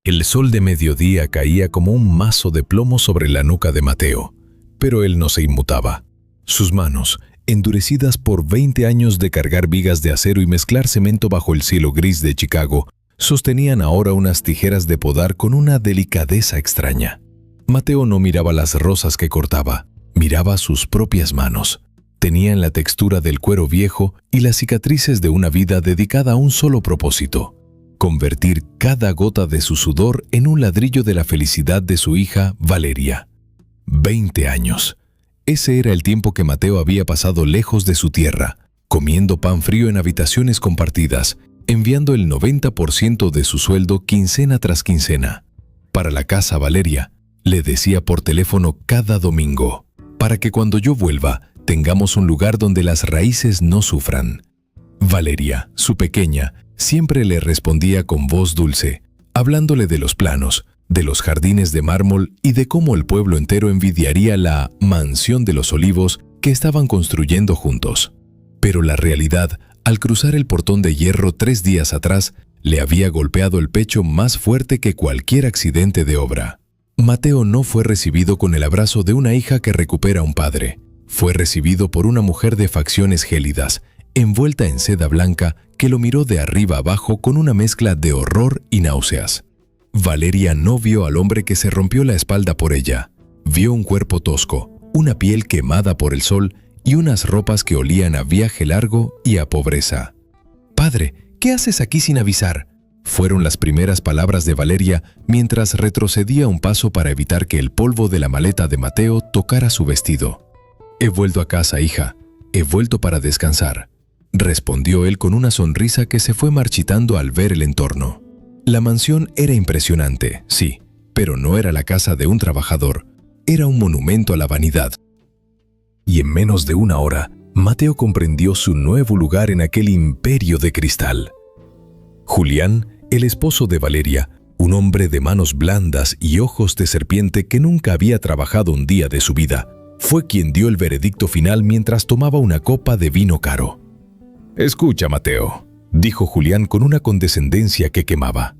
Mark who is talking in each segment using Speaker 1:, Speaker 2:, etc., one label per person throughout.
Speaker 1: El sol de mediodía caía como un mazo de plomo sobre la nuca de Mateo, pero él no se inmutaba. Sus manos, endurecidas por 20 años de cargar vigas de acero y mezclar cemento bajo el cielo gris de Chicago, sostenían ahora unas tijeras de podar con una delicadeza extraña. Mateo no miraba las rosas que cortaba, miraba sus propias manos. Tenían la textura del cuero viejo y las cicatrices de una vida dedicada a un solo propósito: convertir cada gota de su sudor en un ladrillo de la felicidad de su hija Valeria. 20 años. Ese era el tiempo que Mateo había pasado lejos de su tierra, comiendo pan frío en habitaciones compartidas, enviando el 90% de su sueldo quincena tras quincena. Para la casa, Valeria, le decía por teléfono cada domingo, para que cuando yo vuelva, tengamos un lugar donde las raíces no sufran. Valeria, su pequeña, siempre le respondía con voz dulce, hablándole de los planos, de los jardines de mármol y de cómo el pueblo entero envidiaría la mansión de los Olivos que estaban construyendo juntos. Pero la realidad, al cruzar el portón de hierro 3 días atrás, le había golpeado el pecho más fuerte que cualquier accidente de obra. Mateo no fue recibido con el abrazo de una hija que recupera a un padre. Fue recibido por una mujer de facciones gélidas, envuelta en seda blanca, que lo miró de arriba abajo con una mezcla de horror y náuseas. Valeria no vio al hombre que se rompió la espalda por ella. Vio un cuerpo tosco, una piel quemada por el sol y unas ropas que olían a viaje largo y a pobreza. «Padre, ¿qué haces aquí sin avisar?», fueron las primeras palabras de Valeria mientras retrocedía un paso para evitar que el polvo de la maleta de Mateo tocara su vestido. «He vuelto a casa, hija. He vuelto para descansar», respondió él con una sonrisa que se fue marchitando al ver el entorno. La mansión era impresionante, sí, pero no era la casa de un trabajador. Era un monumento a la vanidad. Y en menos de una hora, Mateo comprendió su nuevo lugar en aquel imperio de cristal. Julián, el esposo de Valeria, un hombre de manos blandas y ojos de serpiente que nunca había trabajado un día de su vida, fue quien dio el veredicto final mientras tomaba una copa de vino caro. «Escucha, Mateo», dijo Julián con una condescendencia que quemaba.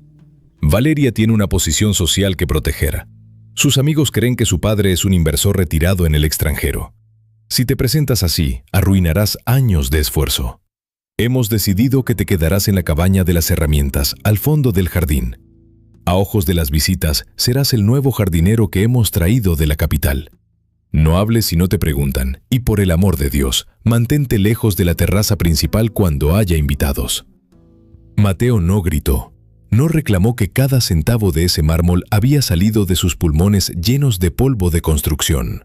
Speaker 1: «Valeria tiene una posición social que proteger. Sus amigos creen que su padre es un inversor retirado en el extranjero. Si te presentas así, arruinarás años de esfuerzo. Hemos decidido que te quedarás en la cabaña de las herramientas, al fondo del jardín. A ojos de las visitas, serás el nuevo jardinero que hemos traído de la capital. No hables si no te preguntan, y por el amor de Dios, mantente lejos de la terraza principal cuando haya invitados». Mateo no gritó. No reclamó que cada centavo de ese mármol había salido de sus pulmones llenos de polvo de construcción.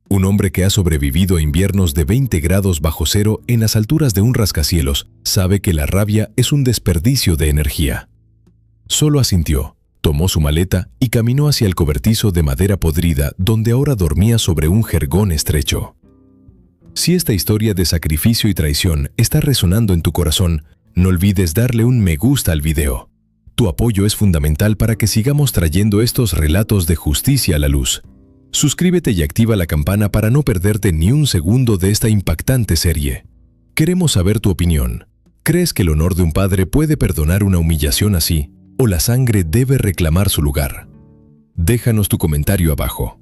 Speaker 1: Un hombre que ha sobrevivido a inviernos de 20 grados bajo cero en las alturas de un rascacielos sabe que la rabia es un desperdicio de energía. Solo asintió, tomó su maleta y caminó hacia el cobertizo de madera podrida donde ahora dormía sobre un jergón estrecho. Si esta historia de sacrificio y traición está resonando en tu corazón, no olvides darle un me gusta al video. Tu apoyo es fundamental para que sigamos trayendo estos relatos de justicia a la luz. Suscríbete y activa la campana para no perderte ni un segundo de esta impactante serie. Queremos saber tu opinión. ¿Crees que el honor de un padre puede perdonar una humillación así? ¿O la sangre debe reclamar su lugar? Déjanos tu comentario abajo.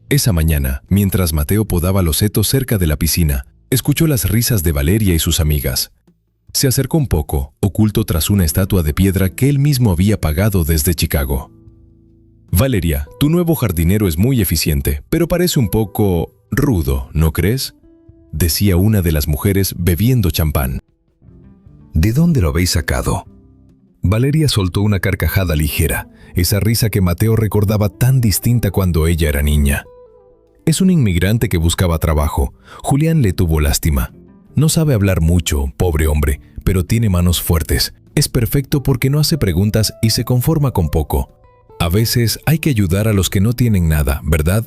Speaker 1: Esa mañana, mientras Mateo podaba los setos cerca de la piscina, escuchó las risas de Valeria y sus amigas. Se acercó un poco, oculto tras una estatua de piedra que él mismo había pagado desde Chicago. «Valeria, tu nuevo jardinero es muy eficiente, pero parece un poco rudo, ¿no crees?», decía una de las mujeres bebiendo champán.
Speaker 2: «¿De dónde lo habéis sacado?». Valeria soltó una carcajada ligera, esa risa que Mateo recordaba tan distinta cuando ella era niña. «Es un inmigrante que buscaba trabajo. Julián le tuvo lástima. No sabe hablar mucho, pobre hombre, pero tiene manos fuertes. Es perfecto porque no hace preguntas y se conforma con poco. A veces hay que ayudar a los que no tienen nada, ¿verdad?».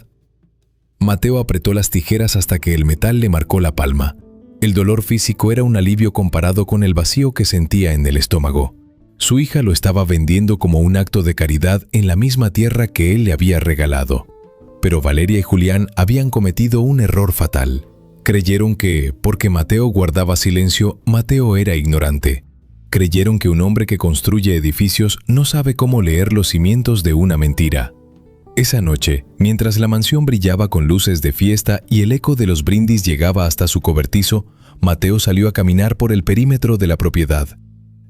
Speaker 2: Mateo apretó las tijeras hasta que el metal le marcó la palma. El dolor físico era un alivio comparado con el vacío que sentía en el estómago. Su hija lo estaba vendiendo como un acto de caridad en la misma tierra que él le había regalado. Pero Valeria y Julián habían cometido un error fatal. Creyeron que, porque Mateo guardaba silencio, Mateo era ignorante. Creyeron que un hombre que construye edificios no sabe cómo leer los cimientos de una mentira. Esa noche, mientras la mansión brillaba con luces de fiesta y el eco de los brindis llegaba hasta su cobertizo, Mateo salió a caminar por el perímetro de la propiedad.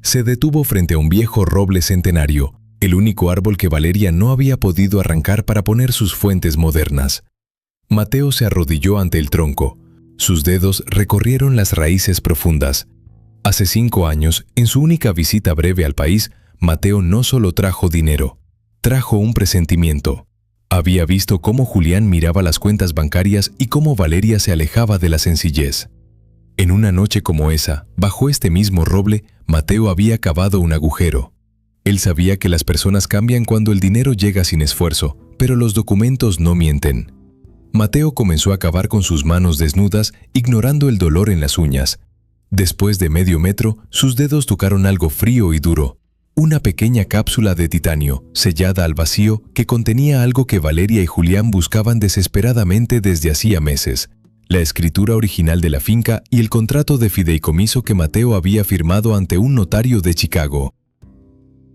Speaker 2: Se detuvo frente a un viejo roble centenario, el único árbol que Valeria no había podido arrancar para poner sus fuentes modernas. Mateo se arrodilló ante el tronco. Sus dedos recorrieron las raíces profundas. Hace 5 años, en su única visita breve al país, Mateo no solo trajo dinero, trajo un presentimiento. Había visto cómo Julián miraba las cuentas bancarias y cómo Valeria se alejaba de la sencillez. En una noche como esa, bajo este mismo roble, Mateo había cavado un agujero. Él sabía que las personas cambian cuando el dinero llega sin esfuerzo, pero los documentos no mienten. Mateo comenzó a cavar con sus manos desnudas, ignorando el dolor en las uñas. Después de medio metro, sus dedos tocaron algo frío y duro. Una pequeña cápsula de titanio, sellada al vacío, que contenía algo que Valeria y Julián buscaban desesperadamente desde hacía meses: la escritura original de la finca y el contrato de fideicomiso que Mateo había firmado ante un notario de Chicago.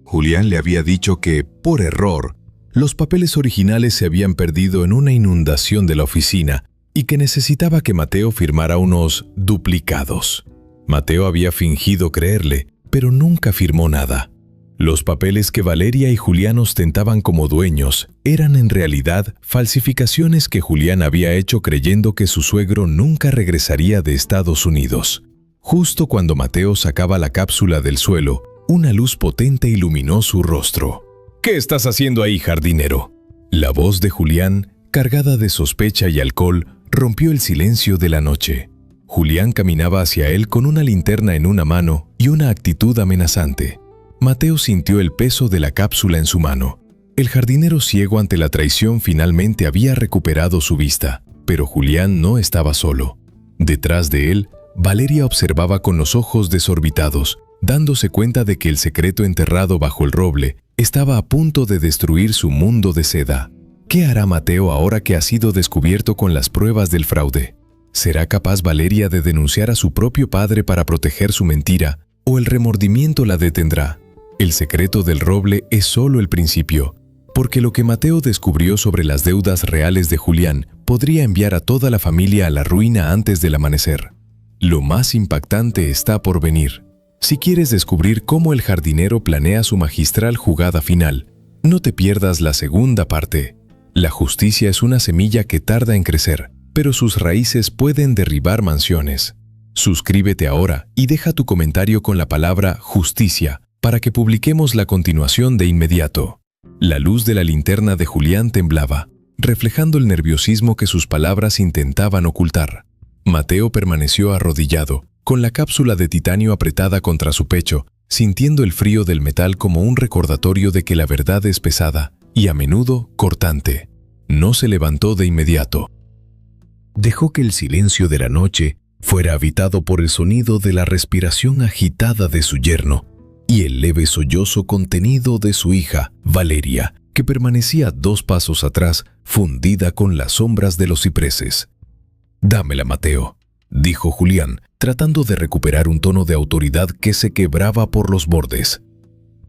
Speaker 2: Julián le había dicho que, por error, los papeles originales se habían perdido en una inundación de la oficina y que necesitaba que Mateo firmara unos duplicados. Mateo había fingido creerle, pero nunca firmó nada. Los papeles que Valeria y Julián ostentaban como dueños eran en realidad falsificaciones que Julián había hecho creyendo que su suegro nunca regresaría de Estados Unidos. Justo cuando Mateo sacaba la cápsula del suelo, una luz potente iluminó su rostro. «¿Qué estás haciendo ahí, jardinero?». La voz de Julián, cargada de sospecha y alcohol, rompió el silencio de la noche. Julián caminaba hacia él con una linterna en una mano y una actitud amenazante. Mateo sintió el peso de la cápsula en su mano. El jardinero ciego ante la traición finalmente había recuperado su vista, pero Julián no estaba solo. Detrás de él, Valeria observaba con los ojos desorbitados, dándose cuenta de que el secreto enterrado bajo el roble estaba a punto de destruir su mundo de seda. ¿Qué hará Mateo ahora que ha sido descubierto con las pruebas del fraude? ¿Será capaz Valeria de denunciar a su propio padre para proteger su mentira, o el remordimiento la detendrá? El secreto del roble es solo el principio, porque lo que Mateo descubrió sobre las deudas reales de Julián podría enviar a toda la familia a la ruina antes del amanecer. Lo más impactante está por venir. Si quieres descubrir cómo el jardinero planea su magistral jugada final, no te pierdas la segunda parte. La justicia es una semilla que tarda en crecer, pero sus raíces pueden derribar mansiones. Suscríbete ahora y deja tu comentario con la palabra justicia para que publiquemos la continuación de inmediato. La luz de la linterna de Julián temblaba, reflejando el nerviosismo que sus palabras intentaban ocultar. Mateo permaneció arrodillado, con la cápsula de titanio apretada contra su pecho, sintiendo el frío del metal como un recordatorio de que la verdad es pesada y a menudo cortante. No se levantó de inmediato. Dejó que el silencio de la noche fuera habitado por el sonido de la respiración agitada de su yerno y el leve sollozo contenido de su hija, Valeria, que permanecía 2 pasos atrás, fundida con las sombras de los cipreses. «Dámela, Mateo», dijo Julián, tratando de recuperar un tono de autoridad que se quebraba por los bordes.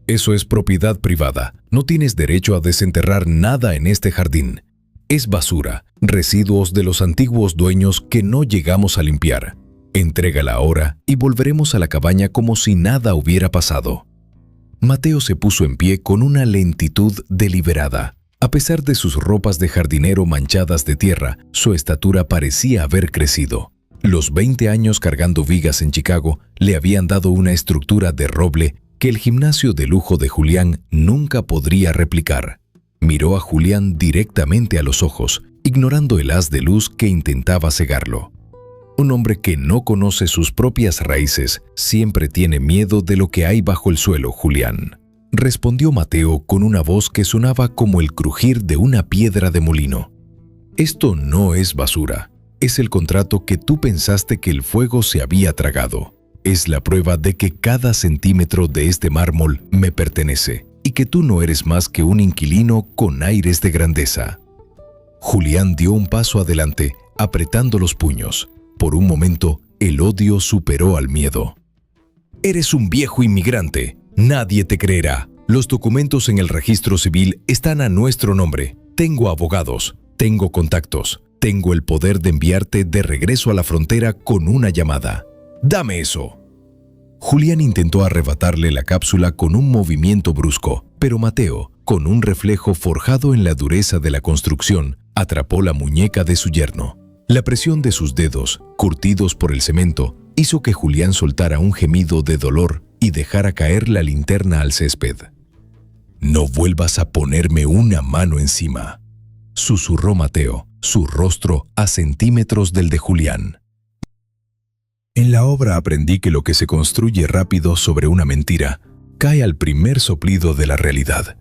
Speaker 2: «Eso es propiedad privada. No tienes derecho a desenterrar nada en este jardín. Es basura, residuos de los antiguos dueños que no llegamos a limpiar. Entrégala ahora y volveremos a la cabaña como si nada hubiera pasado». Mateo se puso en pie con una lentitud deliberada. A pesar de sus ropas de jardinero manchadas de tierra, su estatura parecía haber crecido. Los 20 años cargando vigas en Chicago le habían dado una estructura de roble que el gimnasio de lujo de Julián nunca podría replicar. Miró a Julián directamente a los ojos, ignorando el haz de luz que intentaba cegarlo. Un hombre que no conoce sus propias raíces siempre tiene miedo de lo que hay bajo el suelo, Julián, respondió Mateo con una voz que sonaba como el crujir de una piedra de molino. Esto no es basura. Es el contrato que tú pensaste que el fuego se había tragado. Es la prueba de que cada centímetro de este mármol me pertenece y que tú no eres más que un inquilino con aires de grandeza. Julián dio un paso adelante, apretando los puños. Por un momento, el odio superó al miedo.
Speaker 1: Eres un viejo inmigrante. Nadie te creerá. Los documentos en el registro civil están a nuestro nombre. Tengo abogados, tengo contactos, tengo el poder de enviarte de regreso a la frontera con una llamada. ¡Dame eso! Julián intentó arrebatarle la cápsula con un movimiento brusco, pero Mateo, con un reflejo forjado en la dureza de la construcción, atrapó la muñeca de su yerno. La presión de sus dedos, curtidos por el cemento, hizo que Julián soltara un gemido de dolor y dejara caer la linterna al césped. «No vuelvas a ponerme una mano encima», susurró Mateo, su rostro a centímetros del de Julián. En la obra aprendí que lo que se construye rápido sobre una mentira cae al primer soplido de la realidad.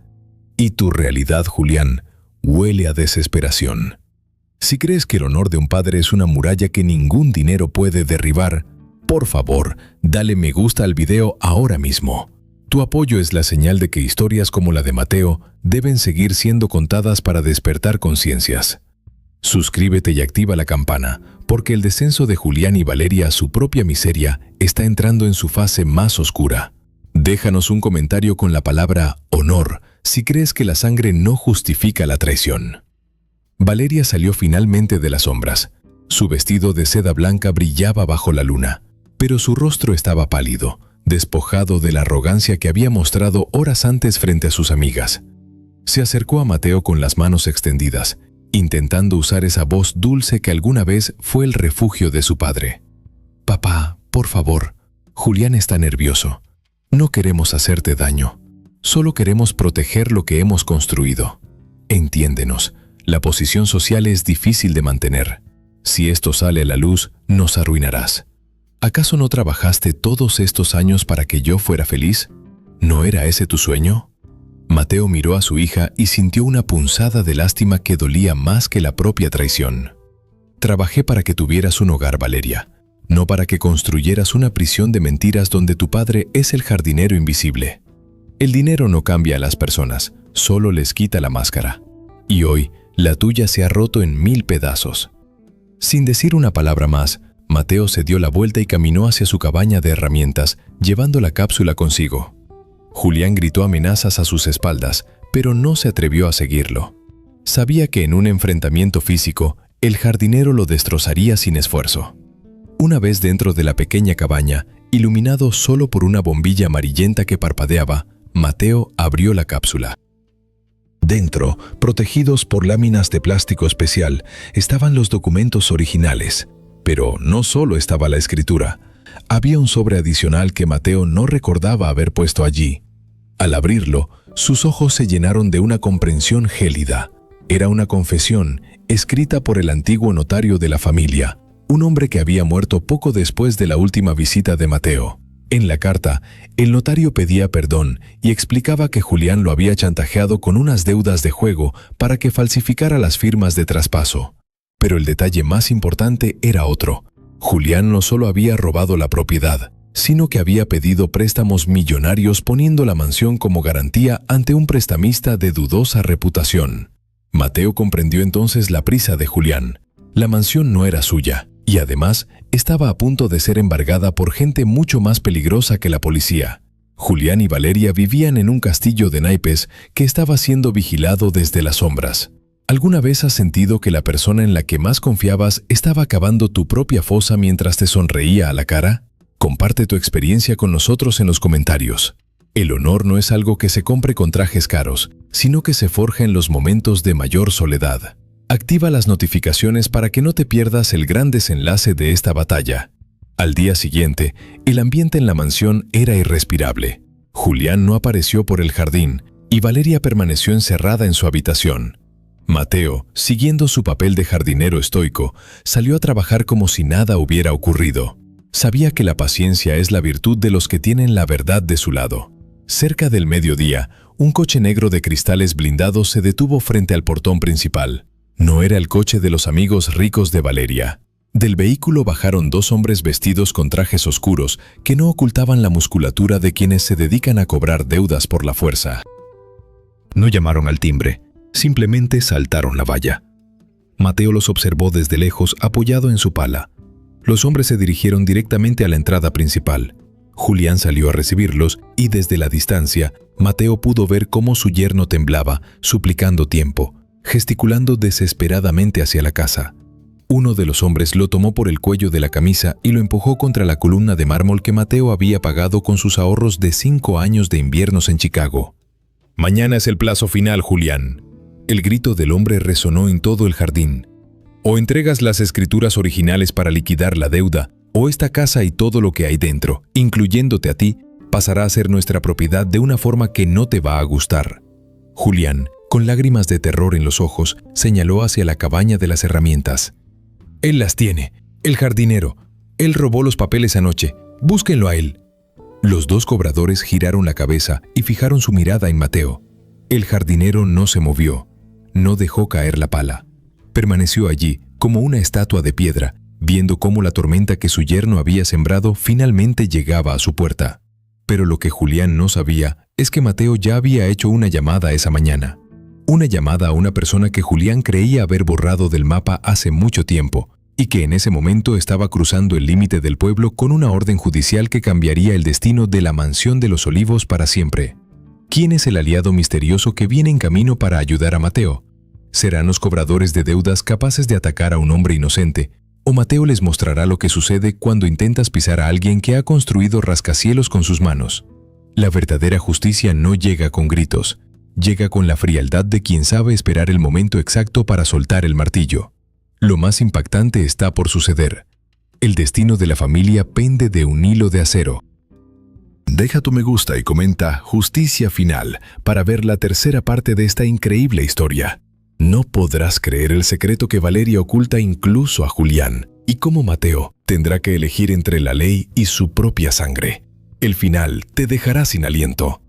Speaker 1: Y tu realidad, Julián, huele a desesperación. Si crees que el honor de un padre es una muralla que ningún dinero puede derribar, por favor, dale me gusta al video ahora mismo. Tu apoyo es la señal de que historias como la de Mateo deben seguir siendo contadas para despertar conciencias. Suscríbete y activa la campana, porque el descenso de Julián y Valeria a su propia miseria está entrando en su fase más oscura. Déjanos un comentario con la palabra honor si crees que la sangre no justifica la traición. Valeria salió finalmente de las sombras. Su vestido de seda blanca brillaba bajo la luna, pero su rostro estaba pálido, despojado de la arrogancia que había mostrado horas antes frente a sus amigas. Se acercó a Mateo con las manos extendidas, intentando usar esa voz dulce que alguna vez fue el refugio de su padre. «Papá, por favor, Julián está nervioso. No queremos hacerte daño. Solo queremos proteger lo que hemos construido. Entiéndenos, la posición social es difícil de mantener. Si esto sale a la luz, nos arruinarás. ¿Acaso no trabajaste todos estos años para que yo fuera feliz? ¿No era ese tu sueño?» Mateo miró a su hija y sintió una punzada de lástima que dolía más que la propia traición. «Trabajé para que tuvieras un hogar, Valeria, no para que construyeras una prisión de mentiras donde tu padre es el jardinero invisible. El dinero no cambia a las personas, solo les quita la máscara. Y hoy, la tuya se ha roto en 1000 pedazos». Sin decir una palabra más, Mateo se dio la vuelta y caminó hacia su cabaña de herramientas, llevando la cápsula consigo. Julián gritó amenazas a sus espaldas, pero no se atrevió a seguirlo. Sabía que en un enfrentamiento físico, el jardinero lo destrozaría sin esfuerzo. Una vez dentro de la pequeña cabaña, iluminado solo por una bombilla amarillenta que parpadeaba, Mateo abrió la cápsula. Dentro, protegidos por láminas de plástico especial, estaban los documentos originales. Pero no solo estaba la escritura. Había un sobre adicional que Mateo no recordaba haber puesto allí. Al abrirlo, sus ojos se llenaron de una comprensión gélida. Era una confesión, escrita por el antiguo notario de la familia, un hombre que había muerto poco después de la última visita de Mateo. En la carta, el notario pedía perdón y explicaba que Julián lo había chantajeado con unas deudas de juego para que falsificara las firmas de traspaso. Pero el detalle más importante era otro. Julián no solo había robado la propiedad, sino que había pedido préstamos millonarios poniendo la mansión como garantía ante un prestamista de dudosa reputación. Mateo comprendió entonces la prisa de Julián. La mansión no era suya, y además estaba a punto de ser embargada por gente mucho más peligrosa que la policía. Julián y Valeria vivían en un castillo de naipes que estaba siendo vigilado desde las sombras. ¿Alguna vez has sentido que la persona en la que más confiabas estaba cavando tu propia fosa mientras te sonreía a la cara? Comparte tu experiencia con nosotros en los comentarios. El honor no es algo que se compre con trajes caros, sino que se forja en los momentos de mayor soledad. Activa las notificaciones para que no te pierdas el gran desenlace de esta batalla. Al día siguiente, el ambiente en la mansión era irrespirable. Julián no apareció por el jardín y Valeria permaneció encerrada en su habitación. Mateo, siguiendo su papel de jardinero estoico, salió a trabajar como si nada hubiera ocurrido. Sabía que la paciencia es la virtud de los que tienen la verdad de su lado. Cerca del mediodía, un coche negro de cristales blindados se detuvo frente al portón principal. No era el coche de los amigos ricos de Valeria. Del vehículo bajaron dos hombres vestidos con trajes oscuros que no ocultaban la musculatura de quienes se dedican a cobrar deudas por la fuerza. No llamaron al timbre, simplemente saltaron la valla. Mateo los observó desde lejos apoyado en su pala. Los hombres se dirigieron directamente a la entrada principal. Julián salió a recibirlos y desde la distancia, Mateo pudo ver cómo su yerno temblaba, suplicando tiempo, gesticulando desesperadamente hacia la casa. Uno de los hombres lo tomó por el cuello de la camisa y lo empujó contra la columna de mármol que Mateo había pagado con sus ahorros de 5 años de inviernos en Chicago. «Mañana es el plazo final, Julián». El grito del hombre resonó en todo el jardín. «O entregas las escrituras originales para liquidar la deuda, o esta casa y todo lo que hay dentro, incluyéndote a ti, pasará a ser nuestra propiedad de una forma que no te va a gustar». Julián, con lágrimas de terror en los ojos, señaló hacia la cabaña de las herramientas. «Él las tiene, el jardinero. Él robó los papeles anoche. Búsquenlo a él». Los dos cobradores giraron la cabeza y fijaron su mirada en Mateo. El jardinero no se movió, no dejó caer la pala. Permaneció allí, como una estatua de piedra, viendo cómo la tormenta que su yerno había sembrado finalmente llegaba a su puerta. Pero lo que Julián no sabía es que Mateo ya había hecho una llamada esa mañana. Una llamada a una persona que Julián creía haber borrado del mapa hace mucho tiempo y que en ese momento estaba cruzando el límite del pueblo con una orden judicial que cambiaría el destino de la mansión de los Olivos para siempre. ¿Quién es el aliado misterioso que viene en camino para ayudar a Mateo? ¿Serán los cobradores de deudas capaces de atacar a un hombre inocente? ¿O Mateo les mostrará lo que sucede cuando intentas pisar a alguien que ha construido rascacielos con sus manos? La verdadera justicia no llega con gritos, llega con la frialdad de quien sabe esperar el momento exacto para soltar el martillo. Lo más impactante está por suceder. El destino de la familia pende de un hilo de acero. Deja tu me gusta y comenta Justicia Final para ver la tercera parte de esta increíble historia. No podrás creer el secreto que Valeria oculta incluso a Julián y cómo Mateo tendrá que elegir entre la ley y su propia sangre. El final te dejará sin aliento.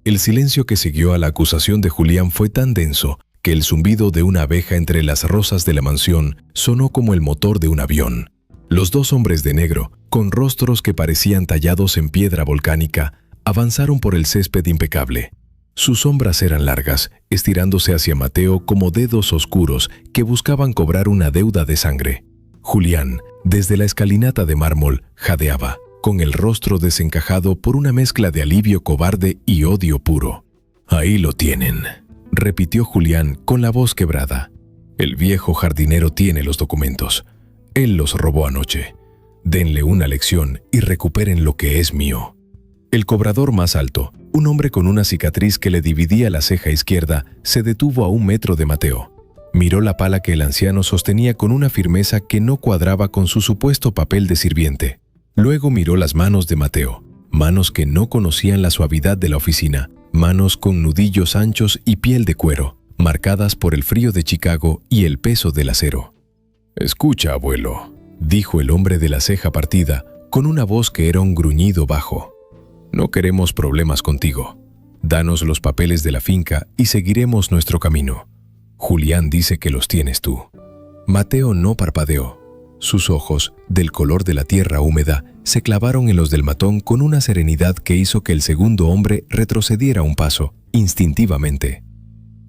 Speaker 1: El silencio que siguió a la acusación de Julián fue tan denso que el zumbido de una abeja entre las rosas de la mansión sonó como el motor de un avión. Los dos hombres de negro, con rostros que parecían tallados en piedra volcánica, avanzaron por el césped impecable. Sus sombras eran largas, estirándose hacia Mateo como dedos oscuros que buscaban cobrar una deuda de sangre. Julián, desde la escalinata de mármol, jadeaba, con el rostro desencajado por una mezcla de alivio cobarde y odio puro. «Ahí lo tienen», repitió Julián con la voz quebrada. «El viejo jardinero tiene los documentos. Él los robó anoche. Denle una lección y recuperen lo que es mío». El cobrador más alto, un hombre con una cicatriz que le dividía la ceja izquierda, se detuvo a 1 metro de Mateo. Miró la pala que el anciano sostenía con una firmeza que no cuadraba con su supuesto papel de sirviente. Luego miró las manos de Mateo, manos que no conocían la suavidad de la oficina, manos con nudillos anchos y piel de cuero, marcadas por el frío de Chicago y el peso del acero. «Escucha, abuelo», dijo el hombre de la ceja partida, con una voz que era un gruñido bajo. «No queremos problemas contigo. Danos los papeles de la finca y seguiremos nuestro camino. Julián dice que los tienes tú». Mateo no parpadeó. Sus ojos, del color de la tierra húmeda, se clavaron en los del matón con una serenidad que hizo que el segundo hombre retrocediera un paso, instintivamente.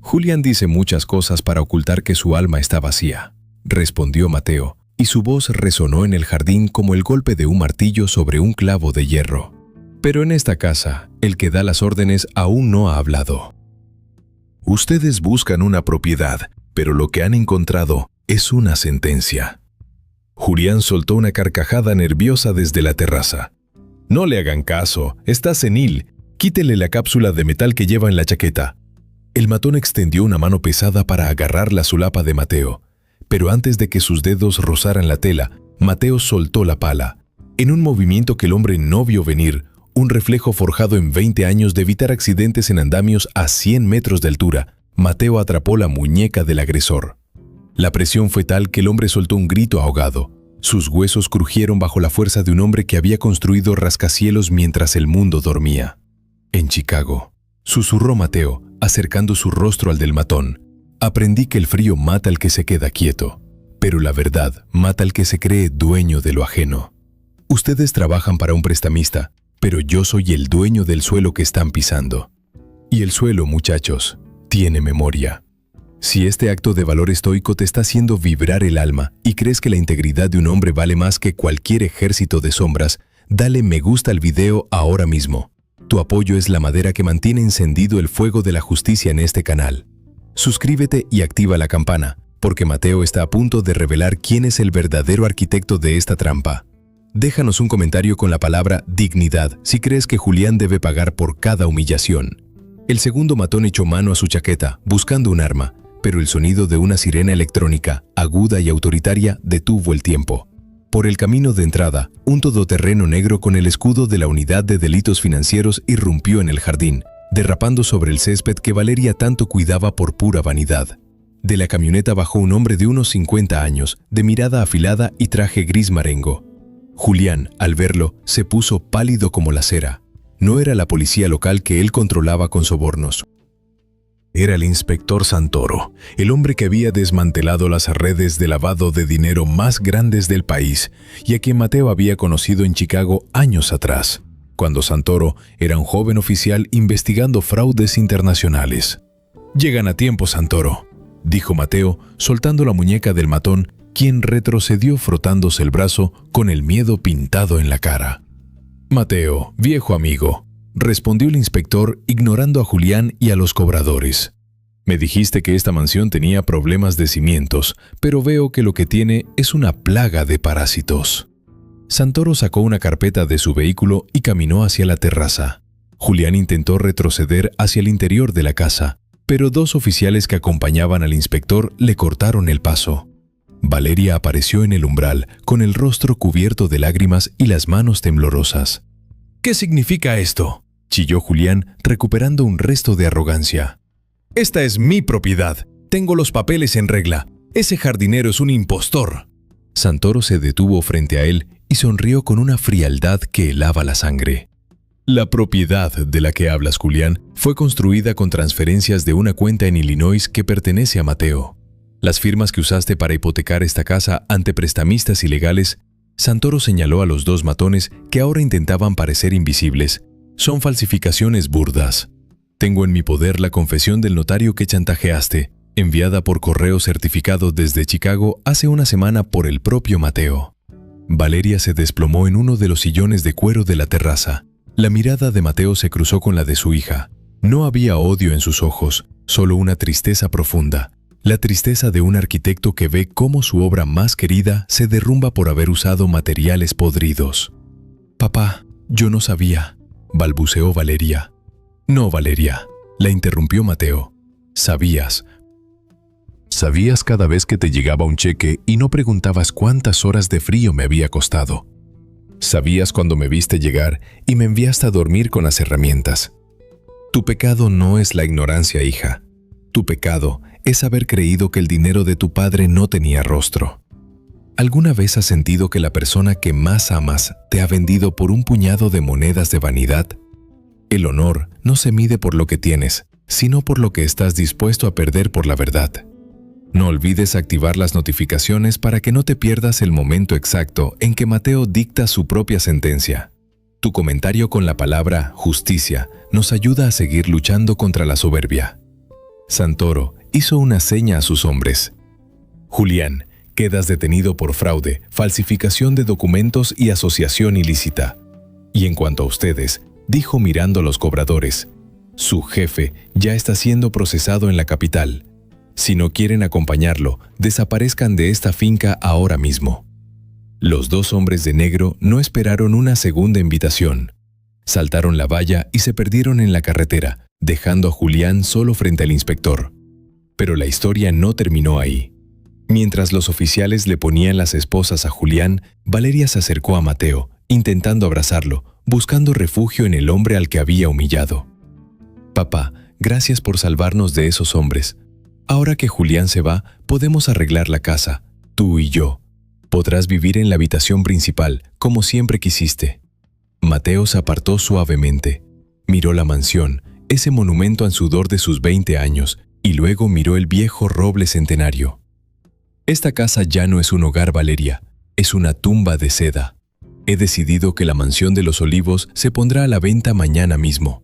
Speaker 1: «Julián dice muchas cosas para ocultar que su alma está vacía», respondió Mateo, y su voz resonó en el jardín como el golpe de un martillo sobre un clavo de hierro. «Pero en esta casa, el que da las órdenes aún no ha hablado. Ustedes buscan una propiedad, pero lo que han encontrado es una sentencia». Julián soltó una carcajada nerviosa desde la terraza. «No le hagan caso, está senil. Quítele la cápsula de metal que lleva en la chaqueta». El matón extendió una mano pesada para agarrar la solapa de Mateo, pero antes de que sus dedos rozaran la tela, Mateo soltó la pala. En un movimiento que el hombre no vio venir, un reflejo forjado en 20 años de evitar accidentes en andamios a 100 metros de altura, Mateo atrapó la muñeca del agresor. La presión fue tal que el hombre soltó un grito ahogado. Sus huesos crujieron bajo la fuerza de un hombre que había construido rascacielos mientras el mundo dormía. «En Chicago», susurró Mateo, acercando su rostro al del matón, «aprendí que el frío mata al que se queda quieto, pero la verdad mata al que se cree dueño de lo ajeno. Ustedes trabajan para un prestamista, pero yo soy el dueño del suelo que están pisando. Y el suelo, muchachos, tiene memoria. Si este acto de valor estoico te está haciendo vibrar el alma y crees que la integridad de un hombre vale más que cualquier ejército de sombras,
Speaker 2: dale me gusta al video ahora mismo. Tu apoyo es la madera que mantiene encendido el fuego de la justicia en este canal. Suscríbete y activa la campana, porque Mateo está a punto de revelar quién es el verdadero arquitecto de esta trampa. Déjanos un comentario con la palabra dignidad si crees que Julián debe pagar por cada humillación. El segundo matón echó mano a su chaqueta, buscando un arma, pero el sonido de una sirena electrónica, aguda y autoritaria, detuvo el tiempo. Por el camino de entrada, un todoterreno negro con el escudo de la Unidad de Delitos Financieros irrumpió en el jardín, derrapando sobre el césped que Valeria tanto cuidaba por pura vanidad. De la camioneta bajó un hombre de unos 50 años, de mirada afilada y traje gris marengo. Julián, al verlo, se puso pálido como la cera. No era la policía local que él controlaba con sobornos. Era el inspector Santoro, el hombre que había desmantelado las redes de lavado de dinero más grandes del país y a quien Mateo había conocido en Chicago años atrás, cuando Santoro era un joven oficial investigando fraudes internacionales. «Llegan a tiempo, Santoro», dijo Mateo, soltando la muñeca del matón, quien retrocedió frotándose el brazo con el miedo pintado en la cara. «Mateo, viejo amigo», respondió el inspector ignorando a Julián y a los cobradores. «Me dijiste que esta mansión tenía problemas de cimientos, pero veo que lo que tiene es una plaga de parásitos». Santoro sacó una carpeta de su vehículo y caminó hacia la terraza. Julián intentó retroceder hacia el interior de la casa, pero dos oficiales que acompañaban al inspector le cortaron el paso. Valeria apareció en el umbral, con el rostro cubierto de lágrimas y las manos temblorosas. «¿Qué significa esto?», chilló Julián, recuperando un resto de arrogancia. «Esta es mi propiedad. Tengo los papeles en regla. Ese jardinero es un impostor». Santoro se detuvo frente a él y sonrió con una frialdad que helaba la sangre. «La propiedad de la que hablas, Julián, fue construida con transferencias de una cuenta en Illinois que pertenece a Mateo. Las firmas que usaste para hipotecar esta casa ante prestamistas ilegales», Santoro señaló a los dos matones que ahora intentaban parecer invisibles, «son falsificaciones burdas. Tengo en mi poder la confesión del notario que chantajeaste, enviada por correo certificado desde Chicago hace una semana por el propio Mateo». Valeria se desplomó en uno de los sillones de cuero de la terraza. La mirada de Mateo se cruzó con la de su hija. No había odio en sus ojos, solo una tristeza profunda. La tristeza de un arquitecto que ve cómo su obra más querida se derrumba por haber usado materiales podridos. «Papá, yo no sabía», balbuceó Valeria. «No, Valeria», la interrumpió Mateo. «Sabías. Sabías cada vez que te llegaba un cheque y no preguntabas cuántas horas de frío me había costado. Sabías cuando me viste llegar y me enviaste a dormir con las herramientas. Tu pecado no es la ignorancia, hija. Tu pecado es haber creído que el dinero de tu padre no tenía rostro. ¿Alguna vez has sentido que la persona que más amas te ha vendido por un puñado de monedas de vanidad? El honor no se mide por lo que tienes, sino por lo que estás dispuesto a perder por la verdad. No olvides activar las notificaciones para que no te pierdas el momento exacto en que Mateo dicta su propia sentencia. Tu comentario con la palabra justicia nos ayuda a seguir luchando contra la soberbia». Santoro hizo una seña a sus hombres. «Julián, quedas detenido por fraude, falsificación de documentos y asociación ilícita. Y en cuanto a ustedes», dijo mirando a los cobradores, «su jefe ya está siendo procesado en la capital. Si no quieren acompañarlo, desaparezcan de esta finca ahora mismo». Los dos hombres de negro no esperaron una segunda invitación. Saltaron la valla y se perdieron en la carretera, dejando a Julián solo frente al inspector. Pero la historia no terminó ahí. Mientras los oficiales le ponían las esposas a Julián, Valeria se acercó a Mateo, intentando abrazarlo, buscando refugio en el hombre al que había humillado. «Papá, gracias por salvarnos de esos hombres. Ahora que Julián se va, podemos arreglar la casa, tú y yo. Podrás vivir en la habitación principal, como siempre quisiste». Mateo se apartó suavemente. Miró la mansión, ese monumento al sudor de sus 20 años, y luego miró el viejo roble centenario. «Esta casa ya no es un hogar, Valeria, es una tumba de seda. He decidido que la mansión de los Olivos se pondrá a la venta mañana mismo.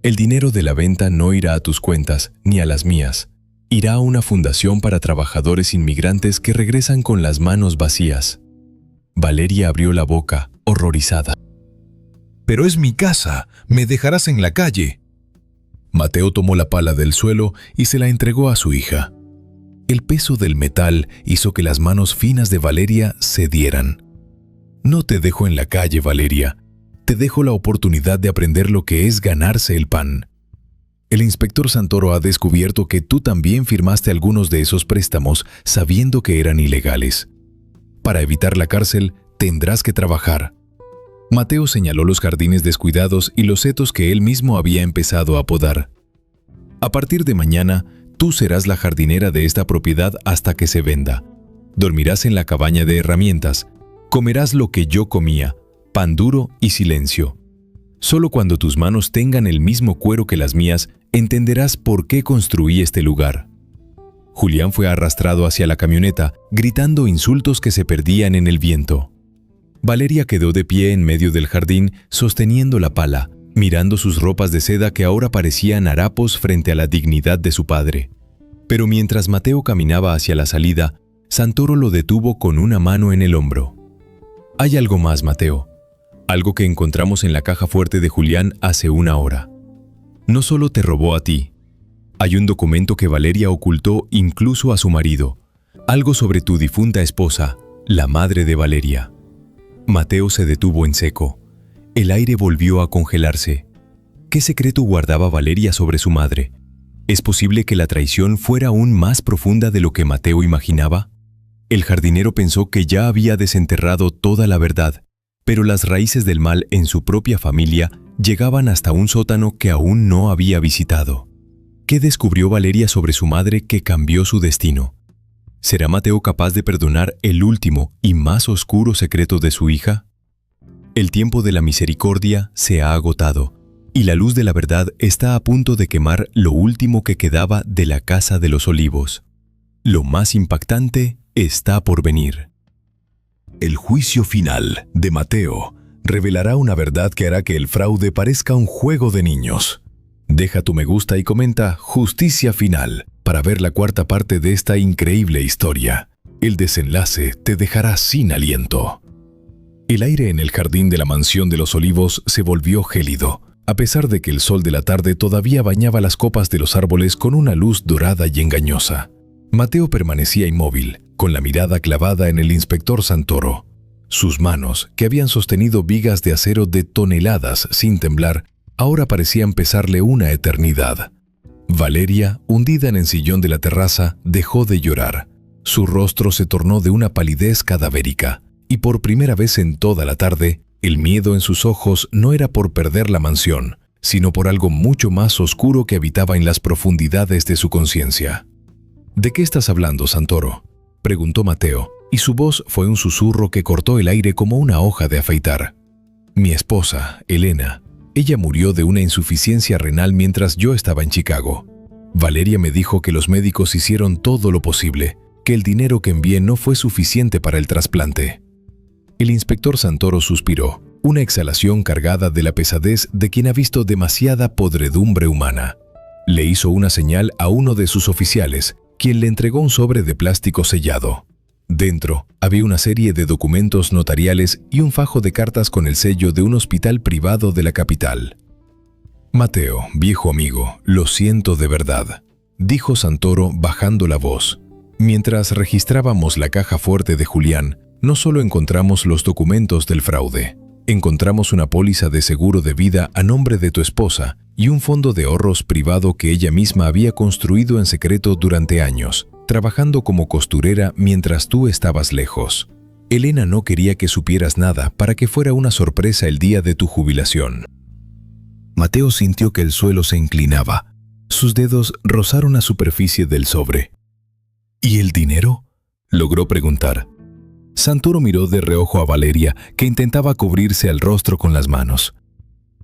Speaker 2: El dinero de la venta no irá a tus cuentas ni a las mías. Irá a una fundación para trabajadores inmigrantes que regresan con las manos vacías». Valeria abrió la boca, horrorizada.
Speaker 1: «Pero es mi casa, me dejarás en la calle». Mateo tomó la pala del suelo y se la entregó a su hija. El peso del metal hizo que las manos finas de Valeria cedieran. «No te dejo en la calle, Valeria. Te dejo la oportunidad de aprender lo que es ganarse el pan. El inspector Santoro ha descubierto que tú también firmaste algunos de esos préstamos sabiendo que eran ilegales. Para evitar la cárcel, tendrás que trabajar». Mateo señaló los jardines descuidados y los setos que él mismo había empezado a podar. «A partir de mañana, tú serás la jardinera de esta propiedad hasta que se venda. Dormirás en la cabaña de herramientas. Comerás lo que yo comía, pan duro y silencio. Solo cuando tus manos tengan el mismo cuero que las mías, entenderás por qué construí este lugar». Julián fue arrastrado hacia la camioneta, gritando insultos que se perdían en el viento. Valeria quedó de pie en medio del jardín, sosteniendo la pala, mirando sus ropas de seda que ahora parecían harapos frente a la dignidad de su padre. Pero mientras Mateo caminaba hacia la salida, Santoro lo detuvo con una mano en el hombro. «Hay algo más, Mateo. Algo que encontramos en la caja fuerte de Julián hace una hora. No solo te robó a ti. Hay un documento que Valeria ocultó incluso a su marido. Algo sobre tu difunta esposa, la madre de Valeria». Mateo se detuvo en seco. El aire volvió a congelarse. ¿Qué secreto guardaba Valeria sobre su madre? ¿Es posible que la traición fuera aún más profunda de lo que Mateo imaginaba? El jardinero pensó que ya había desenterrado toda la verdad, pero las raíces del mal en su propia familia llegaban hasta un sótano que aún no había visitado. ¿Qué descubrió Valeria sobre su madre que cambió su destino? ¿Será Mateo capaz de perdonar el último y más oscuro secreto de su hija? El tiempo de la misericordia se ha agotado, y la luz de la verdad está a punto de quemar lo último que quedaba de la Casa de los Olivos. Lo más impactante está por venir. El juicio final de Mateo revelará una verdad que hará que el fraude parezca un juego de niños. Deja tu me gusta y comenta Justicia Final para ver la cuarta parte de esta increíble historia. El desenlace te dejará sin aliento. El aire en el jardín de la mansión de los Olivos se volvió gélido, a pesar de que el sol de la tarde todavía bañaba las copas de los árboles con una luz dorada y engañosa. Mateo permanecía inmóvil, con la mirada clavada en el inspector Santoro. Sus manos, que habían sostenido vigas de acero de toneladas sin temblar, ahora parecían pesarle una eternidad. Valeria, hundida en el sillón de la terraza, dejó de llorar. Su rostro se tornó de una palidez cadavérica, y por primera vez en toda la tarde, el miedo en sus ojos no era por perder la mansión, sino por algo mucho más oscuro que habitaba en las profundidades de su conciencia. «¿De qué estás hablando, Santoro?», preguntó Mateo, y su voz fue un susurro que cortó el aire como una hoja de afeitar. «Mi esposa, Elena. Ella murió de una insuficiencia renal mientras yo estaba en Chicago. Valeria me dijo que los médicos hicieron todo lo posible, que el dinero que envié no fue suficiente para el trasplante». El inspector Santoro suspiró, una exhalación cargada de la pesadez de quien ha visto demasiada podredumbre humana. Le hizo una señal a uno de sus oficiales, quien le entregó un sobre de plástico sellado. Dentro había una serie de documentos notariales y un fajo de cartas con el sello de un hospital privado de la capital. «Mateo, viejo amigo, lo siento de verdad», dijo Santoro bajando la voz. «Mientras registrábamos la caja fuerte de Julián, no solo encontramos los documentos del fraude, encontramos una póliza de seguro de vida a nombre de tu esposa y un fondo de ahorros privado que ella misma había construido en secreto durante años, trabajando como costurera mientras tú estabas lejos. Elena no quería que supieras nada para que fuera una sorpresa el día de tu jubilación». Mateo sintió que el suelo se inclinaba. Sus dedos rozaron la superficie del sobre. «¿Y el dinero?», logró preguntar. Santoro miró de reojo a Valeria, que intentaba cubrirse el rostro con las manos.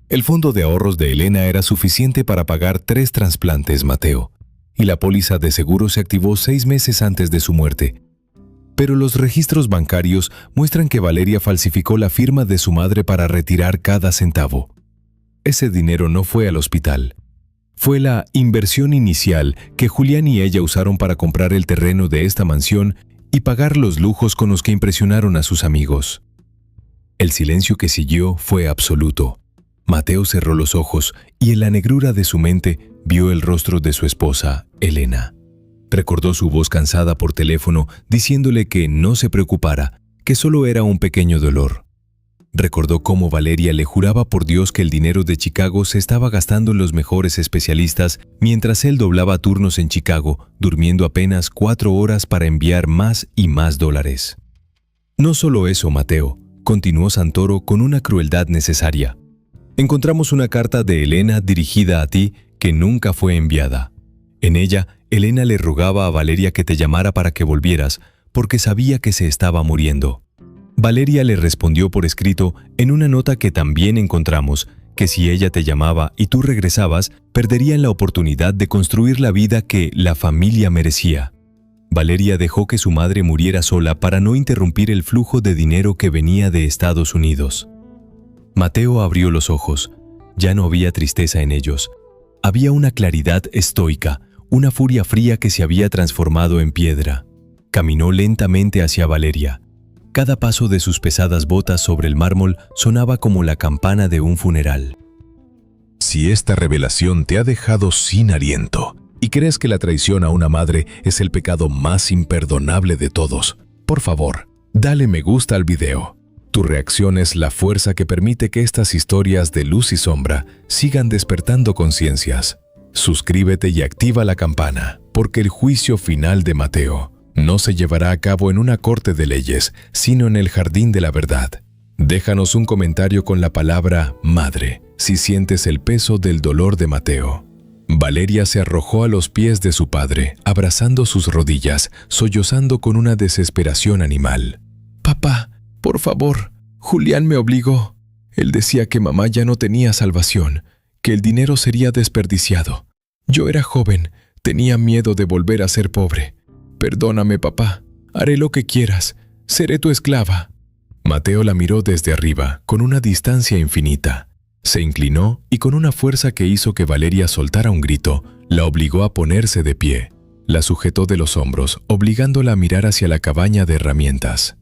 Speaker 1: «El fondo de ahorros de Elena era suficiente para pagar 3 trasplantes, Mateo, y la póliza de seguro se activó 6 meses antes de su muerte. Pero los registros bancarios muestran que Valeria falsificó la firma de su madre para retirar cada centavo. Ese dinero no fue al hospital. Fue la inversión inicial que Julián y ella usaron para comprar el terreno de esta mansión y pagar los lujos con los que impresionaron a sus amigos». El silencio que siguió fue absoluto.
Speaker 2: Mateo cerró los ojos y en la negrura de su mente vio el rostro de su esposa, Elena. Recordó su voz cansada por teléfono diciéndole que no se preocupara, que solo era un pequeño dolor. Recordó cómo Valeria le juraba por Dios que el dinero de Chicago se estaba gastando en los mejores especialistas mientras él doblaba turnos en Chicago, durmiendo apenas 4 horas para enviar más y más dólares. No solo eso, Mateo, continuó Santoro con una crueldad necesaria. Encontramos una carta de Elena dirigida a ti que nunca fue enviada. En ella, Elena le rogaba a Valeria que te llamara para que volvieras, porque sabía que se estaba muriendo. Valeria le respondió por escrito en una nota que también encontramos, que si ella te llamaba y tú regresabas, perderían la oportunidad de construir la vida que la familia merecía. Valeria dejó que su madre muriera sola para no interrumpir el flujo de dinero que venía de Estados Unidos. Mateo abrió los ojos. Ya no había tristeza en ellos. Había una claridad estoica, una furia fría que se había transformado en piedra. Caminó lentamente hacia Valeria. Cada paso de sus pesadas botas sobre el mármol sonaba como la campana de un funeral.
Speaker 1: Si esta revelación te ha dejado sin aliento y crees que la traición a una madre es el pecado más imperdonable de todos, por favor, dale me gusta al video. Tu reacción es la fuerza que permite que estas historias de luz y sombra sigan despertando conciencias. Suscríbete y activa la campana, porque el juicio final de Mateo no se llevará a cabo en una corte de leyes, sino en el jardín de la verdad. Déjanos un comentario con la palabra madre, si sientes el peso del dolor de Mateo. Valeria se arrojó a los pies de su padre, abrazando sus rodillas, sollozando con una desesperación animal. «Papá, por favor, Julián me obligó. Él decía que mamá ya no tenía salvación, que el dinero sería desperdiciado. Yo era joven, tenía miedo de volver a ser pobre. Perdóname, papá, haré lo que quieras, seré tu esclava». Mateo la miró desde arriba, con una distancia infinita. Se inclinó y con una fuerza que hizo que Valeria soltara un grito, la obligó a ponerse de pie. La sujetó de los hombros, obligándola a mirar hacia la cabaña de herramientas.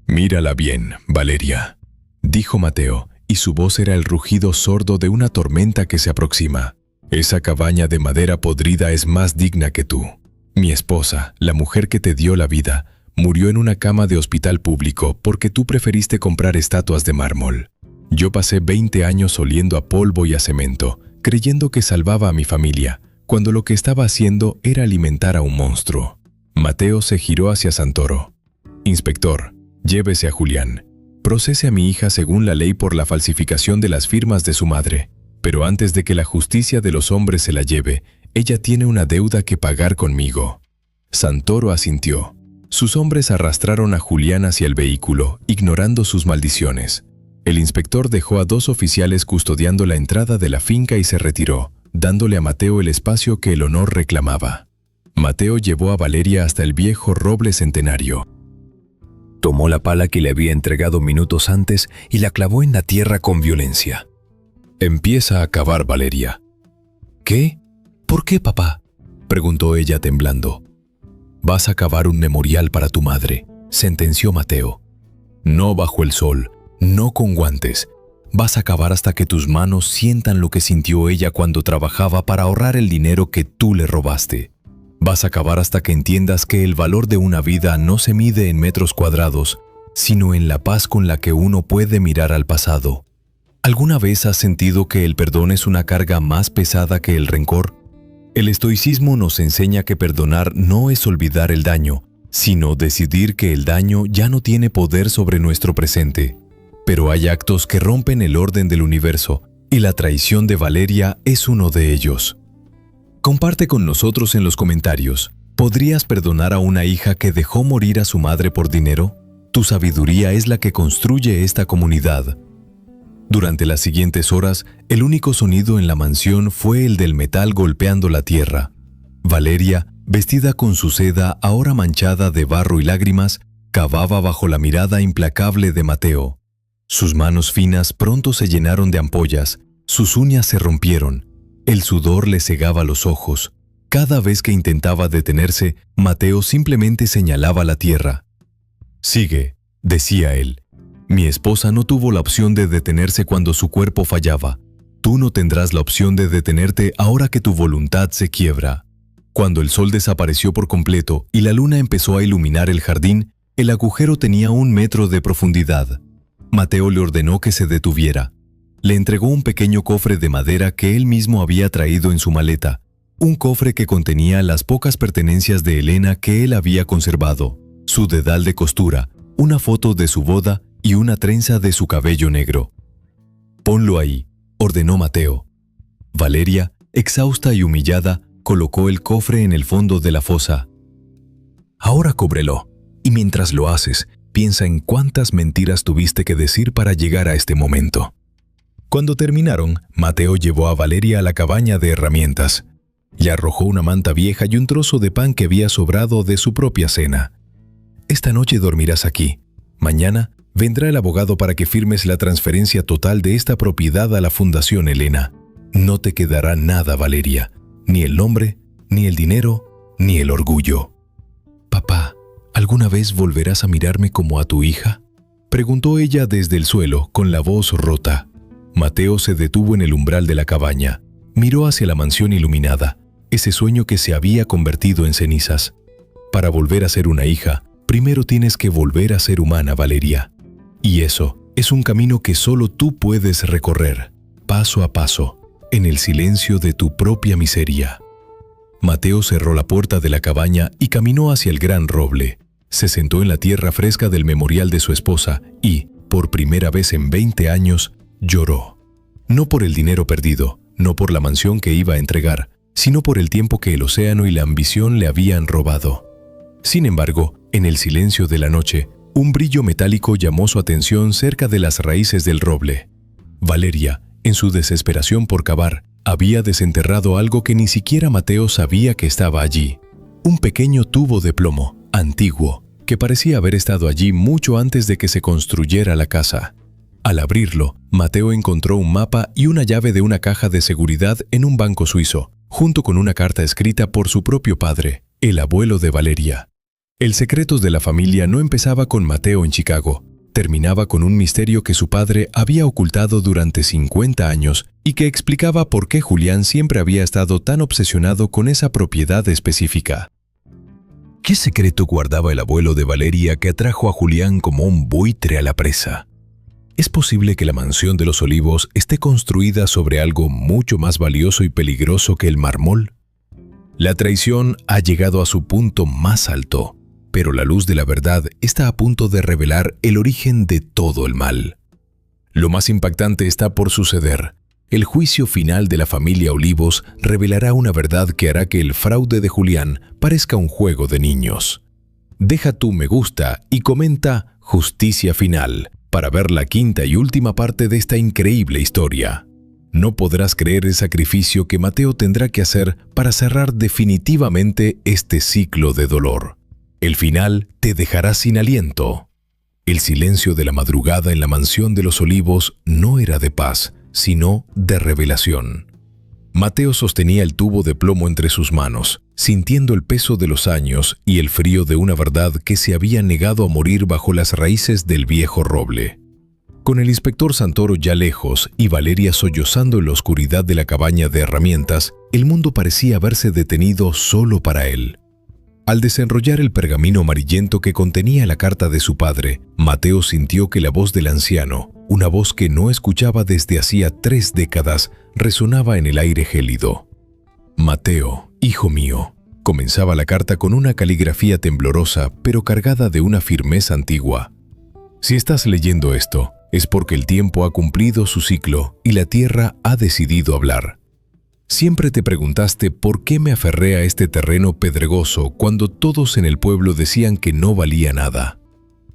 Speaker 1: «Mírala bien, Valeria», dijo Mateo, y su voz era el rugido sordo de una tormenta que se aproxima. «Esa cabaña de madera podrida es más digna que tú. Mi esposa, la mujer que te dio la vida, murió en una cama de hospital público porque tú preferiste comprar estatuas de mármol. Yo pasé 20 años oliendo a polvo y a cemento, creyendo que salvaba a mi familia, cuando lo que estaba haciendo era alimentar a un monstruo». Mateo se giró hacia Santoro. «Inspector, llévese a Julián. Procese a mi hija según la ley por la falsificación de las firmas de su madre. Pero antes de que la justicia de los hombres se la lleve, ella tiene una deuda que pagar conmigo». Santoro asintió. Sus hombres arrastraron a Julián hacia el vehículo, ignorando sus maldiciones. El inspector dejó a 2 oficiales custodiando la entrada de la finca y se retiró, dándole a Mateo el espacio que el honor reclamaba. Mateo llevó a Valeria hasta el viejo roble centenario. Tomó la pala que le había entregado minutos antes y la clavó en la tierra con violencia. «Empieza a cavar, Valeria». «¿Qué? ¿Por qué, papá?», preguntó ella temblando. «Vas a cavar un memorial para tu madre», sentenció Mateo. «No bajo el sol, no con guantes. Vas a cavar hasta que tus manos sientan lo que sintió ella cuando trabajaba para ahorrar el dinero que tú le robaste. Vas a cavar hasta que entiendas que el valor de una vida no se mide en metros cuadrados, sino en la paz con la que uno puede mirar al pasado. ¿Alguna vez has sentido que el perdón es una carga más pesada que el rencor? El estoicismo nos enseña que perdonar no es olvidar el daño, sino decidir que el daño ya no tiene poder sobre nuestro presente. Pero hay actos que rompen el orden del universo, y la traición de Valeria es uno de ellos. Comparte con nosotros en los comentarios. ¿Podrías perdonar a una hija que dejó morir a su madre por dinero? Tu sabiduría es la que construye esta comunidad. Durante las siguientes horas, el único sonido en la mansión fue el del metal golpeando la tierra. Valeria, vestida con su seda ahora manchada de barro y lágrimas, cavaba bajo la mirada implacable de Mateo. Sus manos finas pronto se llenaron de ampollas, sus uñas se rompieron, el sudor le cegaba los ojos. Cada vez que intentaba detenerse, Mateo simplemente señalaba la tierra. «Sigue», decía él. Mi esposa no tuvo la opción de detenerse cuando su cuerpo fallaba.
Speaker 2: Tú no tendrás la opción de detenerte ahora que tu voluntad se quiebra. Cuando el sol desapareció por completo y la luna empezó a iluminar el jardín, el agujero tenía 1 metro de profundidad. Mateo le ordenó que se detuviera. Le entregó un pequeño cofre de madera que él mismo había traído en su maleta, un cofre que contenía las pocas pertenencias de Elena que él había conservado, su dedal de costura, una foto de su boda y una trenza de su cabello negro. «Ponlo ahí», ordenó Mateo. Valeria, exhausta y humillada, colocó el cofre en el fondo de la fosa. «Ahora cúbrelo, y mientras lo haces, piensa en cuántas mentiras tuviste que decir para llegar a este momento». Cuando terminaron, Mateo llevó a Valeria a la cabaña de herramientas. Le arrojó una manta vieja y un trozo de pan que había sobrado de su propia cena. «Esta noche dormirás aquí. Mañana vendrá el abogado para que firmes la transferencia total de esta propiedad a la Fundación Elena. No te quedará nada, Valeria, ni el nombre, ni el dinero, ni el orgullo». «Papá, ¿alguna vez volverás a mirarme como a tu hija?», preguntó ella desde el suelo, con la voz rota. Mateo se detuvo en el umbral de la cabaña. Miró hacia la mansión iluminada, ese sueño que se había convertido en cenizas. «Para volver a ser una hija, primero tienes que volver a ser humana, Valeria. Y eso es un camino que solo tú puedes recorrer, paso a paso, en el silencio de tu propia miseria». Mateo cerró la puerta de la cabaña y caminó hacia el gran roble. Se sentó en la tierra fresca del memorial de su esposa y, por primera vez en 20 años, lloró. No por el dinero perdido, no por la mansión que iba a entregar, sino por el tiempo que el océano y la ambición le habían robado. Sin embargo, en el silencio de la noche, un brillo metálico llamó su atención cerca de las raíces del roble. Valeria, en su desesperación por cavar, había desenterrado algo que ni siquiera Mateo sabía que estaba allí. Un pequeño tubo de plomo, antiguo, que parecía haber estado allí mucho antes de que se construyera la casa. Al abrirlo, Mateo encontró un mapa y una llave de una caja de seguridad en un banco suizo, junto con una carta escrita por su propio padre, el abuelo de Valeria. El secreto de la familia no empezaba con Mateo en Chicago, terminaba con un misterio que su padre había ocultado durante 50 años y que explicaba por qué Julián siempre había estado tan obsesionado con esa propiedad específica. ¿Qué secreto guardaba el abuelo de Valeria que atrajo a Julián como un buitre a la presa? ¿Es posible que la mansión de los Olivos esté construida sobre algo mucho más valioso y peligroso que el mármol? La traición ha llegado a su punto más alto, pero la luz de la verdad está a punto de revelar el origen de todo el mal. Lo más impactante está por suceder. El juicio final de la familia Olivos revelará una verdad que hará que el fraude de Julián parezca un juego de niños. Deja tu me gusta y comenta Justicia Final para ver la quinta y última parte de esta increíble historia. No podrás creer el sacrificio que Mateo tendrá que hacer para cerrar definitivamente este ciclo de dolor. El final te dejará sin aliento. El silencio de la madrugada en la mansión de los Olivos no era de paz, sino de revelación. Mateo sostenía el tubo de plomo entre sus manos, sintiendo el peso de los años y el frío de una verdad que se había negado a morir bajo las raíces del viejo roble. Con el inspector Santoro ya lejos y Valeria sollozando en la oscuridad de la cabaña de herramientas, el mundo parecía haberse detenido solo para él. Al desenrollar el pergamino amarillento que contenía la carta de su padre, Mateo sintió que la voz del anciano, una voz que no escuchaba desde hacía 3 décadas, resonaba en el aire gélido. «Mateo, hijo mío», comenzaba la carta con una caligrafía temblorosa, pero cargada de una firmeza antigua. «Si estás leyendo esto, es porque el tiempo ha cumplido su ciclo y la tierra ha decidido hablar. Siempre te preguntaste por qué me aferré a este terreno pedregoso cuando todos en el pueblo decían que no valía nada.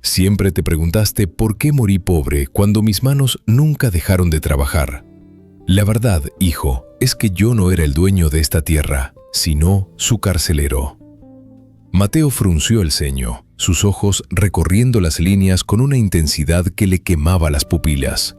Speaker 2: Siempre te preguntaste por qué morí pobre cuando mis manos nunca dejaron de trabajar. La verdad, hijo, es que yo no era el dueño de esta tierra, sino su carcelero». Mateo frunció el ceño, sus ojos recorriendo las líneas con una intensidad que le quemaba las pupilas.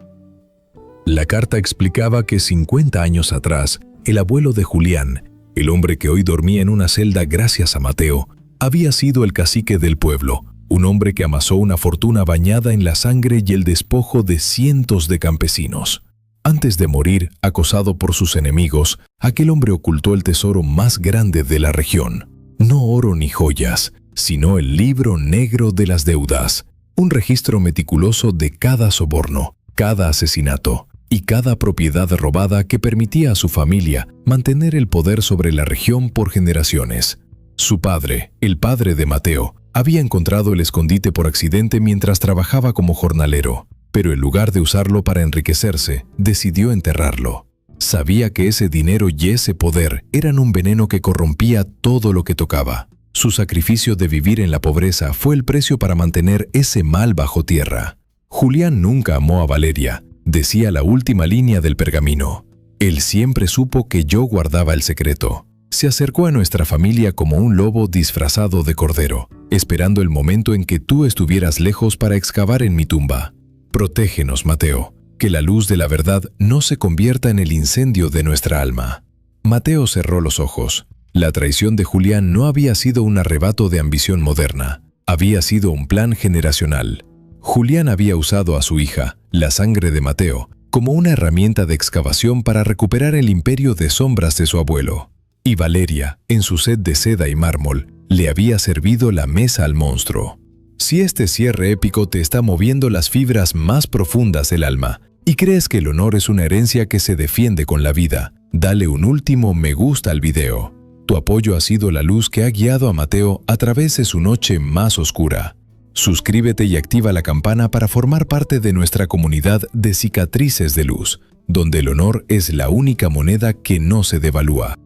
Speaker 2: La carta explicaba que 50 años atrás, el abuelo de Julián, el hombre que hoy dormía en una celda gracias a Mateo, había sido el cacique del pueblo, un hombre que amasó una fortuna bañada en la sangre y el despojo de cientos de campesinos.
Speaker 1: Antes de morir, acosado por sus enemigos, aquel hombre ocultó el tesoro más grande de la región. No oro ni joyas, sino el libro negro de las deudas, un registro meticuloso de cada soborno, cada asesinato y cada propiedad robada que permitía a su familia mantener el poder sobre la región por generaciones. Su padre, el padre de Mateo, había encontrado el escondite por accidente mientras trabajaba como jornalero, pero en lugar de usarlo para enriquecerse, decidió enterrarlo. Sabía que ese dinero y ese poder eran un veneno que corrompía todo lo que tocaba. Su sacrificio de vivir en la pobreza fue el precio para mantener ese mal bajo tierra. Julián nunca amó a Valeria, decía la última línea del pergamino. Él siempre supo que yo guardaba el secreto. Se acercó a nuestra familia como un lobo disfrazado de cordero, esperando el momento en que tú estuvieras lejos para excavar en mi tumba. Protégenos, Mateo, que la luz de la verdad no se convierta en el incendio de nuestra alma. Mateo cerró los ojos. La traición de Julián no había sido un arrebato de ambición moderna, había sido un plan generacional. Julián había usado a su hija, la sangre de Mateo, como una herramienta de excavación para recuperar el imperio de sombras de su abuelo. Y Valeria, en su sed de seda y mármol, le había servido la mesa al monstruo. Si este cierre épico te está moviendo las fibras más profundas del alma y crees que el honor es una herencia que se defiende con la vida, dale un último me gusta al video. Tu apoyo ha sido la luz que ha guiado a Mateo a través de su noche más oscura. Suscríbete y activa la campana para formar parte de nuestra comunidad de cicatrices de luz, donde el honor es la única moneda que no se devalúa.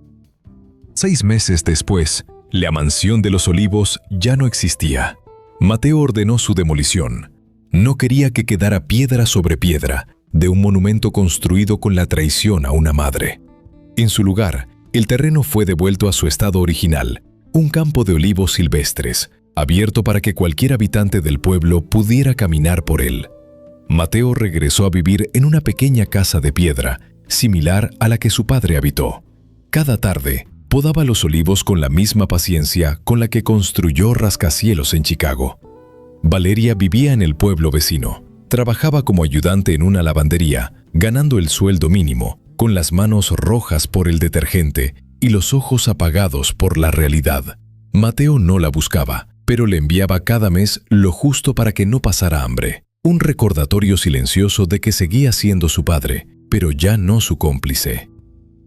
Speaker 1: 6 meses después, la mansión de los Olivos ya no existía. Mateo ordenó su demolición. No quería que quedara piedra sobre piedra de un monumento construido con la traición a una madre. En su lugar, el terreno fue devuelto a su estado original, un campo de olivos silvestres, abierto para que cualquier habitante del pueblo pudiera caminar por él. Mateo regresó a vivir en una pequeña casa de piedra, similar a la que su padre habitó. Cada tarde, podaba los olivos con la misma paciencia con la que construyó rascacielos en Chicago. Valeria vivía en el pueblo vecino. Trabajaba como ayudante en una lavandería, ganando el sueldo mínimo, con las manos rojas por el detergente y los ojos apagados por la realidad. Mateo no la buscaba, pero le enviaba cada mes lo justo para que no pasara hambre. Un recordatorio silencioso de que seguía siendo su padre, pero ya no su cómplice.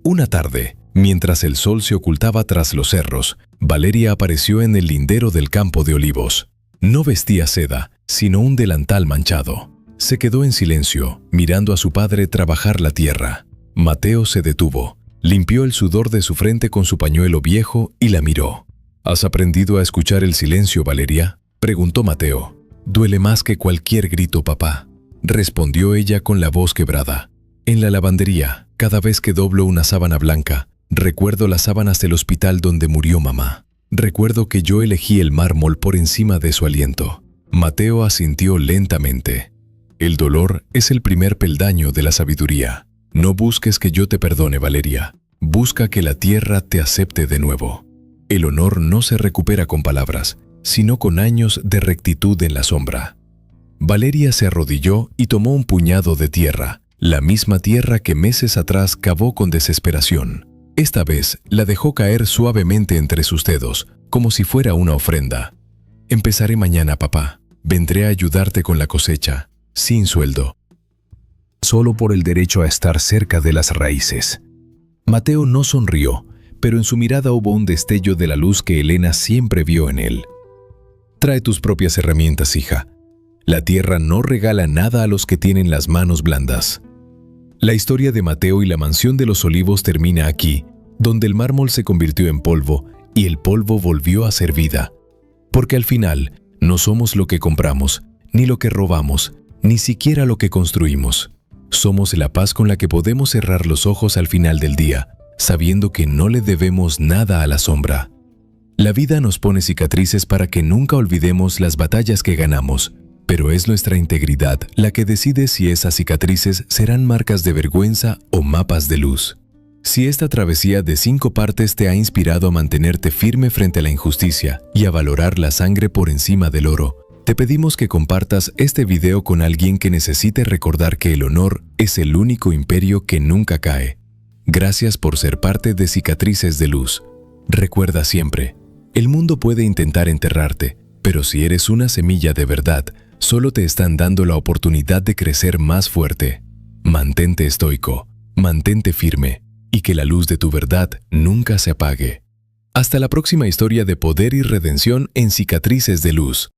Speaker 1: Una tarde, mientras el sol se ocultaba tras los cerros, Valeria apareció en el lindero del campo de olivos. No vestía seda, sino un delantal manchado. Se quedó en silencio, mirando a su padre trabajar la tierra. Mateo se detuvo, limpió el sudor de su frente con su pañuelo viejo y la miró. ¿Has aprendido a escuchar el silencio, Valeria?, preguntó Mateo. Duele más que cualquier grito, papá, respondió ella con la voz quebrada. En la lavandería, cada vez que doblo una sábana blanca, recuerdo las sábanas del hospital donde murió mamá. Recuerdo que yo elegí el mármol por encima de su aliento. Mateo asintió lentamente. El dolor es el primer peldaño de la sabiduría. No busques que yo te perdone, Valeria. Busca que la tierra te acepte de nuevo. El honor no se recupera con palabras, sino con años de rectitud en la sombra. Valeria se arrodilló y tomó un puñado de tierra, la misma tierra que meses atrás cavó con desesperación. Esta vez la dejó caer suavemente entre sus dedos, como si fuera una ofrenda. Empezaré mañana, papá. Vendré a ayudarte con la cosecha, sin sueldo. Solo por el derecho a estar cerca de las raíces. Mateo no sonrió, pero en su mirada hubo un destello de la luz que Elena siempre vio en él. Trae tus propias herramientas, hija. La tierra no regala nada a los que tienen las manos blandas. La historia de Mateo y la mansión de los olivos termina aquí, donde el mármol se convirtió en polvo y el polvo volvió a ser vida. Porque al final, no somos lo que compramos, ni lo que robamos, ni siquiera lo que construimos. Somos la paz con la que podemos cerrar los ojos al final del día, sabiendo que no le debemos nada a la sombra. La vida nos pone cicatrices para que nunca olvidemos las batallas que ganamos, pero es nuestra integridad la que decide si esas cicatrices serán marcas de vergüenza o mapas de luz. Si esta travesía de 5 partes te ha inspirado a mantenerte firme frente a la injusticia y a valorar la sangre por encima del oro, Te pedimos que compartas este video con alguien que necesite recordar que el honor es el único imperio que nunca cae. Gracias por ser parte de Cicatrices de Luz. Recuerda siempre, el mundo puede intentar enterrarte, pero si eres una semilla de verdad, solo te están dando la oportunidad de crecer más fuerte. Mantente estoico, mantente firme, y que la luz de tu verdad nunca se apague. Hasta la próxima historia de poder y redención en Cicatrices de Luz.